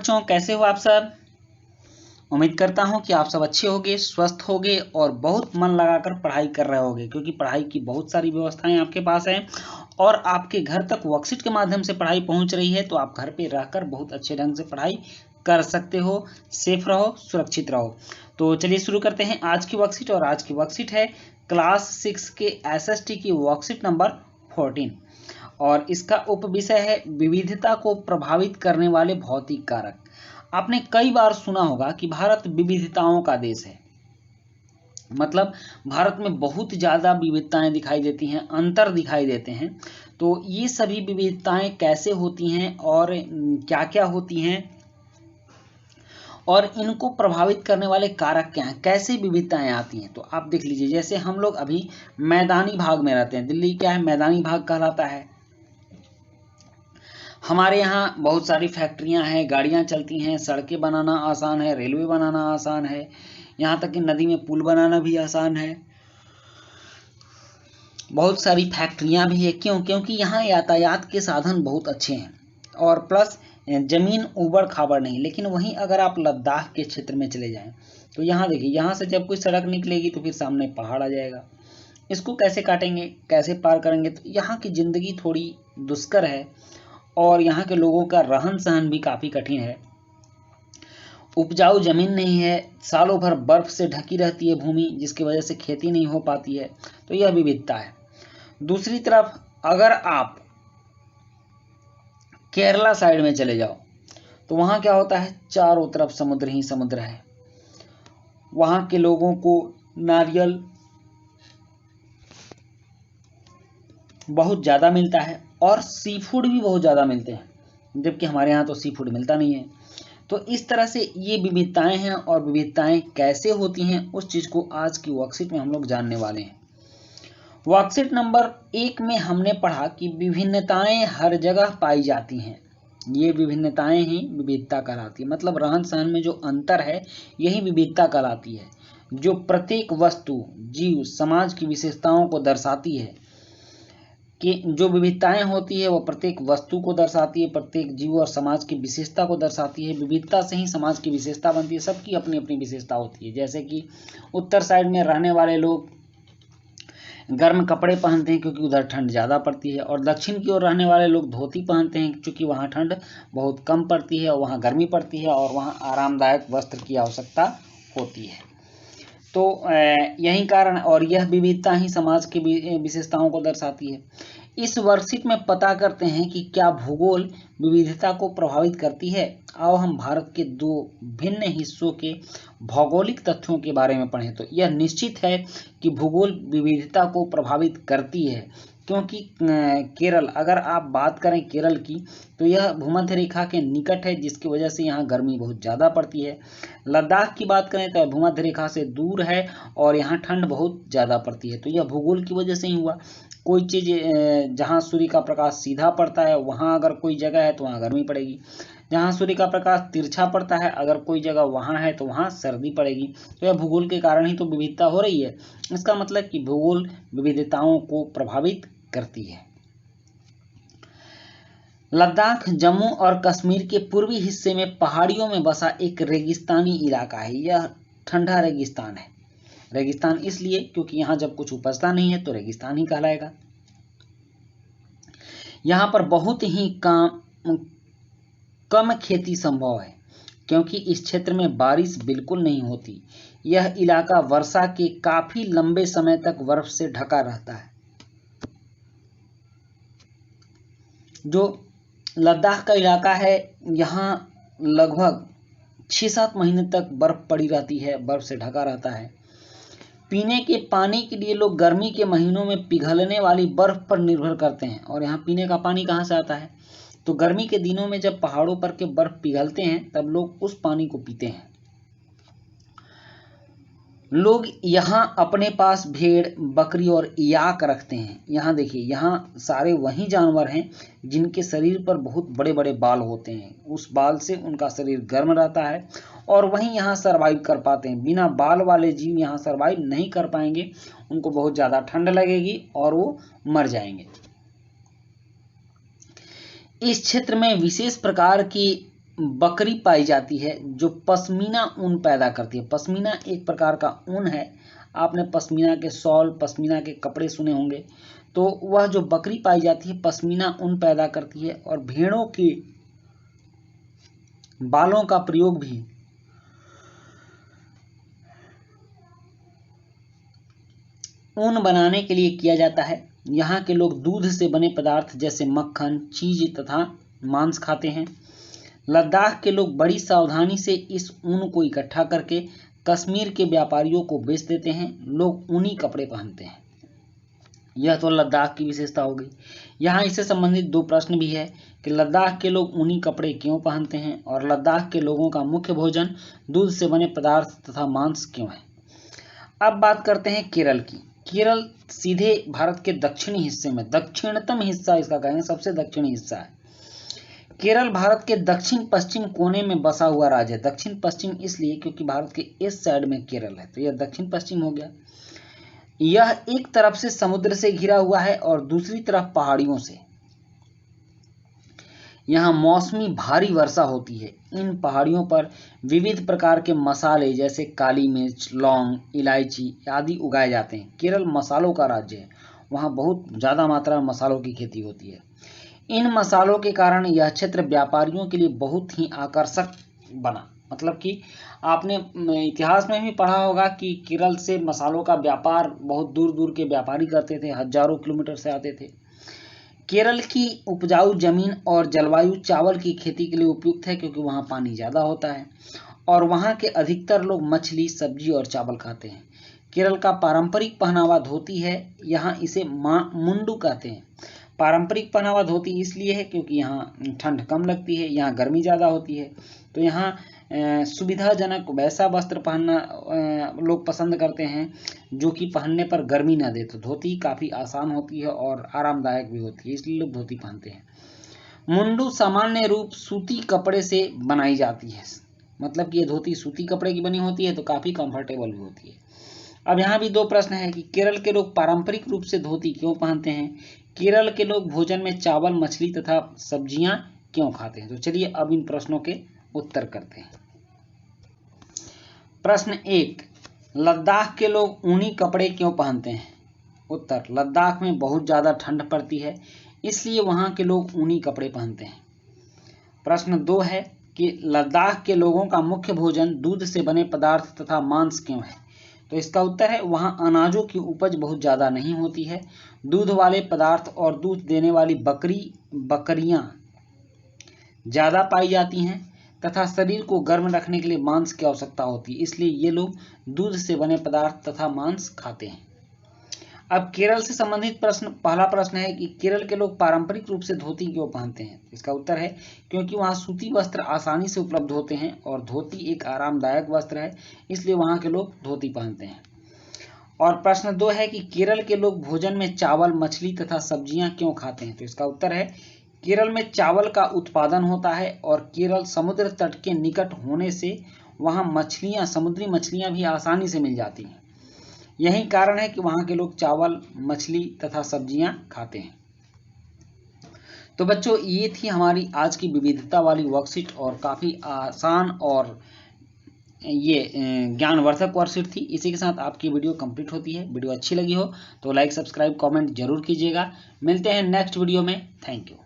बच्चों, कैसे हो आप सब। उम्मीद करता हूं कि आप सब अच्छे होंगे, स्वस्थ होंगे और बहुत मन लगाकर पढ़ाई कर रहे होंगे, क्योंकि पढ़ाई की बहुत सारी व्यवस्थाएं आपके पास हैं और आपके घर तक वर्कशीट के माध्यम से पढ़ाई पहुंच रही है। तो आप घर पे रहकर बहुत अच्छे ढंग से पढ़ाई कर सकते हो। सेफ रहो, सुरक्षित रहो। तो चलिए शुरू करते हैं आज की वर्कशीट। और आज की वर्कशीट है क्लास 6 के SST की वर्कशीट नंबर 14 और इसका उप विषय है विविधता को प्रभावित करने वाले भौतिक कारक। आपने कई बार सुना होगा कि भारत विविधताओं का देश है, मतलब भारत में बहुत ज़्यादा विविधताएं दिखाई देती हैं, अंतर दिखाई देते हैं। तो ये सभी विविधताएं कैसे होती हैं और क्या क्या होती हैं और इनको प्रभावित करने वाले कारक क्या हैं, कैसे विविधताएं आती हैं। तो आप देख लीजिए, जैसे हम लोग अभी मैदानी भाग में रहते हैं। दिल्ली क्या है, मैदानी भाग कहलाता है। हमारे यहाँ बहुत सारी फैक्ट्रियां हैं, गाड़ियां चलती हैं, सड़कें बनाना आसान है, रेलवे बनाना आसान है, यहाँ तक कि नदी में पुल बनाना भी आसान है। बहुत सारी फैक्ट्रियां भी है। क्यों? क्योंकि यहाँ यातायात के साधन बहुत अच्छे हैं और प्लस जमीन ऊबड़ खाबड़ नहीं। लेकिन वहीं अगर आप लद्दाख के क्षेत्र में चले जाएं तो यहाँ देखिए, यहाँ से जब कोई सड़क निकलेगी तो फिर सामने पहाड़ आ जाएगा। इसको कैसे काटेंगे, कैसे पार करेंगे। तो यहाँ की जिंदगी थोड़ी दुष्कर है और यहाँ के लोगों का रहन सहन भी काफ़ी कठिन है। उपजाऊ जमीन नहीं है, सालों भर बर्फ से ढकी रहती है भूमि, जिसकी वजह से खेती नहीं हो पाती है। तो यह विविधता है। दूसरी तरफ अगर आप केरला साइड में चले जाओ तो वहाँ क्या होता है, चारों तरफ समुद्र ही समुद्र है। वहाँ के लोगों को नारियल बहुत ज़्यादा मिलता है और सी फूड भी बहुत ज़्यादा मिलते हैं, जबकि हमारे यहाँ तो सी फूड मिलता नहीं है। तो इस तरह से ये विविधताएं हैं और विविधताएं कैसे होती हैं उस चीज़ को आज की वर्कशीट में हम लोग जानने वाले हैं। वर्कशीट नंबर 1 में हमने पढ़ा कि विभिन्नताएं हर जगह पाई जाती हैं। ये विभिन्नताएं ही विविधता कहलाती है, मतलब रहन सहन में जो अंतर है यही विविधता कहलाती है, जो प्रत्येक वस्तु, जीव, समाज की विशेषताओं को दर्शाती है। कि जो विविधताएं होती है वो प्रत्येक वस्तु को दर्शाती है, प्रत्येक जीव और समाज की विशेषता को दर्शाती है। विविधता से ही समाज की विशेषता बनती है। सबकी अपनी अपनी विशेषता होती है। जैसे कि उत्तर साइड में रहने वाले लोग गर्म कपड़े पहनते हैं क्योंकि उधर ठंड ज़्यादा पड़ती है, और दक्षिण की ओर रहने वाले लोग धोती पहनते हैं क्योंकि वहाँ ठंड बहुत कम पड़ती है और वहाँ गर्मी पड़ती है और वहाँ आरामदायक वस्त्र की आवश्यकता होती है। तो यही कारण, और यह विविधता ही समाज की विशेषताओं को दर्शाती है। इस वर्कशीट में पता करते हैं कि क्या भूगोल विविधता को प्रभावित करती है। आओ हम भारत के दो भिन्न हिस्सों के भौगोलिक तथ्यों के बारे में पढ़ें। तो यह निश्चित है कि भूगोल विविधता को प्रभावित करती है, क्योंकि केरल, अगर आप बात करें केरल की, तो यह भूमध्य रेखा के निकट है, जिसकी वजह से यहाँ गर्मी बहुत ज़्यादा पड़ती है। लद्दाख की बात करें तो भूमध्य रेखा से दूर है और यहाँ ठंड बहुत ज़्यादा पड़ती है। तो यह भूगोल की वजह से ही हुआ। कोई चीज़ जहाँ सूर्य का प्रकाश सीधा पड़ता है वहाँ अगर कोई जगह है तो वहाँ गर्मी पड़ेगी, जहाँ सूर्य का प्रकाश तिरछा पड़ता है अगर कोई जगह वहाँ है तो वहाँ सर्दी पड़ेगी। तो यह भूगोल के कारण ही तो विविधता हो रही है। इसका मतलब कि भूगोल विविधताओं को प्रभावित करती है। लद्दाख जम्मू और कश्मीर के पूर्वी हिस्से में पहाड़ियों में बसा एक रेगिस्तानी इलाका है। यह ठंडा रेगिस्तान है। रेगिस्तान इसलिए क्योंकि यहाँ जब कुछ उपजता नहीं है तो रेगिस्तान ही कहलाएगा। यहाँ पर बहुत ही कम खेती संभव है क्योंकि इस क्षेत्र में बारिश बिल्कुल नहीं होती। यह इलाका वर्षा के काफी लंबे समय तक बर्फ से ढका रहता है। जो लद्दाख का इलाका है, यहाँ लगभग 6-7 महीने तक बर्फ पड़ी रहती है, बर्फ से ढका रहता है। पीने के पानी के लिए लोग गर्मी के महीनों में पिघलने वाली बर्फ पर निर्भर करते हैं। और यहाँ पीने का पानी कहाँ से आता है, तो गर्मी के दिनों में जब पहाड़ों पर के बर्फ पिघलते हैं तब लोग उस पानी को पीते हैं। लोग यहाँ अपने पास भेड़, बकरी और याक रखते हैं। यहाँ देखिए, यहाँ सारे वही जानवर हैं जिनके शरीर पर बहुत बड़े बड़े बाल होते हैं। उस बाल से उनका शरीर गर्म रहता है और वहीं यहाँ सरवाइव कर पाते हैं। बिना बाल वाले जीव यहाँ सरवाइव नहीं कर पाएंगे, उनको बहुत ज़्यादा ठंड लगेगी और वो मर जाएंगे। इस क्षेत्र में विशेष प्रकार की बकरी पाई जाती है जो पश्मीना ऊन पैदा करती है। पश्मीना एक प्रकार का ऊन है, आपने पश्मीना के शॉल, पश्मीना के कपड़े सुने होंगे। तो वह जो बकरी पाई जाती है पश्मीना ऊन पैदा करती है, और भेड़ों के बालों का प्रयोग भी ऊन बनाने के लिए किया जाता है। यहाँ के लोग दूध से बने पदार्थ जैसे मक्खन, चीज तथा मांस खाते हैं। लद्दाख के लोग बड़ी सावधानी से इस ऊन को इकट्ठा करके कश्मीर के व्यापारियों को बेच देते हैं। लोग ऊनी कपड़े पहनते हैं। यह तो लद्दाख की विशेषता हो गई। यहाँ इससे संबंधित दो प्रश्न भी है कि लद्दाख के लोग ऊनी कपड़े क्यों पहनते हैं, और लद्दाख के लोगों का मुख्य भोजन दूध से बने पदार्थ तथा मांस क्यों है। अब बात करते हैं केरल की। केरल सीधे भारत के दक्षिणी हिस्से में, दक्षिणतम हिस्सा इसका कहेंगे, सबसे दक्षिणी हिस्सा है। केरल भारत के दक्षिण पश्चिम कोने में बसा हुआ राज्य है। दक्षिण पश्चिम इसलिए क्योंकि भारत के इस साइड में केरल है, तो यह दक्षिण पश्चिम हो गया। यह एक तरफ से समुद्र से घिरा हुआ है और दूसरी तरफ पहाड़ियों से। यहाँ मौसमी भारी वर्षा होती है। इन पहाड़ियों पर विविध प्रकार के मसाले जैसे काली मिर्च, लौंग, इलायची आदि उगाए जाते हैं। केरल मसालों का राज्य है, वहाँ बहुत ज़्यादा मात्रा में मसालों की खेती होती है। इन मसालों के कारण यह क्षेत्र व्यापारियों के लिए बहुत ही आकर्षक बना। मतलब कि आपने इतिहास में भी पढ़ा होगा कि केरल से मसालों का व्यापार बहुत दूर दूर के व्यापारी करते थे, हजारों किलोमीटर से आते थे। केरल की उपजाऊ जमीन और जलवायु चावल की खेती के लिए उपयुक्त है क्योंकि वहाँ पानी ज़्यादा होता है, और वहाँ के अधिकतर लोग मछली, सब्जी और चावल खाते हैं। केरल का पारंपरिक पहनावा धोती है। यहाँ इसे मुंडू कहते हैं। पारंपरिक पहनावा धोती इसलिए है क्योंकि यहाँ ठंड कम लगती है, यहाँ गर्मी ज़्यादा होती है, तो यहाँ सुविधाजनक वैसा वस्त्र पहनना लोग पसंद करते हैं जो कि पहनने पर गर्मी ना दे। तो धोती काफ़ी आसान होती है और आरामदायक भी होती है, इसलिए लोग धोती पहनते हैं। मुंडू सामान्य रूप सूती कपड़े से बनाई जाती है। मतलब कि ये धोती सूती कपड़े की बनी होती है, तो काफ़ी कंफर्टेबल भी होती है। अब यहाँ भी दो प्रश्न है कि केरल के लोग पारंपरिक रूप से धोती क्यों पहनते हैं, केरल के लोग भोजन में चावल, मछली तथा सब्जियां क्यों खाते हैं। तो चलिए अब इन प्रश्नों के उत्तर करते हैं। प्रश्न 1, लद्दाख के लोग ऊनी कपड़े क्यों पहनते हैं। उत्तर, लद्दाख में बहुत ज़्यादा ठंड पड़ती है, इसलिए वहाँ के लोग ऊनी कपड़े पहनते हैं। प्रश्न 2 है कि लद्दाख के लोगों का मुख्य भोजन दूध से बने पदार्थ तथा मांस क्यों है। तो इसका उत्तर है वहाँ अनाजों की उपज बहुत ज़्यादा नहीं होती है। दूध वाले पदार्थ और दूध देने वाली बकरियाँ ज़्यादा पाई जाती हैं तथा शरीर को गर्म रखने के लिए मांस की आवश्यकता होती है, इसलिए ये लोग दूध से बने पदार्थ तथा मांस खाते हैं। अब केरल से संबंधित प्रश्न, पहला प्रश्न है कि केरल के लोग पारंपरिक रूप से धोती क्यों पहनते हैं। इसका उत्तर है क्योंकि वहाँ सूती वस्त्र आसानी से उपलब्ध होते हैं और धोती एक आरामदायक वस्त्र है, इसलिए वहाँ के लोग धोती पहनते हैं। और प्रश्न 2 है कि केरल के लोग भोजन में चावल, मछली तथा सब्जियां क्यों खाते हैं। तो इसका उत्तर है केरल में चावल का उत्पादन होता है और केरल समुद्र तट के निकट होने से वहाँ मछलियाँ, समुद्री मछलियाँ भी आसानी से मिल जाती हैं। यही कारण है कि वहाँ के लोग चावल, मछली तथा सब्जियां खाते हैं। तो बच्चों, ये थी हमारी आज की विविधता वाली वर्कशीट और काफ़ी आसान और ये ज्ञानवर्धक वर्कशीट थी। इसी के साथ आपकी वीडियो कंप्लीट होती है। वीडियो अच्छी लगी हो तो लाइक, सब्सक्राइब, कमेंट जरूर कीजिएगा। मिलते हैं नेक्स्ट वीडियो में। Thank you.